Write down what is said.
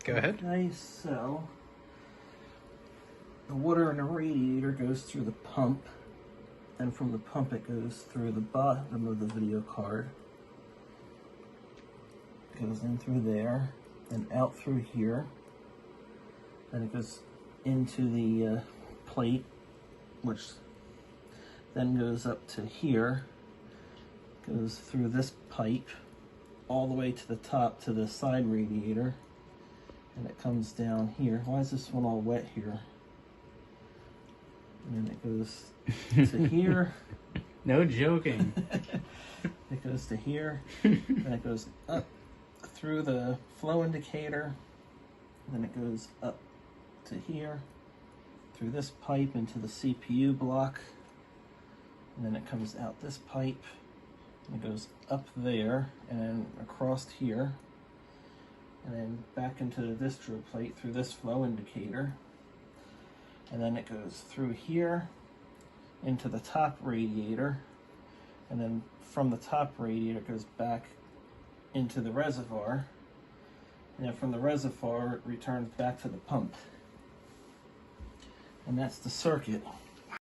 Go ahead. Okay, so the water in the radiator goes through the pump, and from the pump it goes through the bottom of the video card. Goes in through there, and out through here. Then it goes into the plate, which then goes up to here, goes through this pipe, all the way to the top to the side radiator, and it comes down here. Why is this one all wet here? And then it goes to here. No joking. It goes to here, and it goes up through the flow indicator, then it goes up to here, through this pipe into the CPU block, and then it comes out this pipe, and it goes up there, and then across here, and then back into the distro plate through this flow indicator, and then it goes through here into the top radiator, and then from the top radiator it goes back into the reservoir, and then from the reservoir it returns back to the pump. And that's the circuit.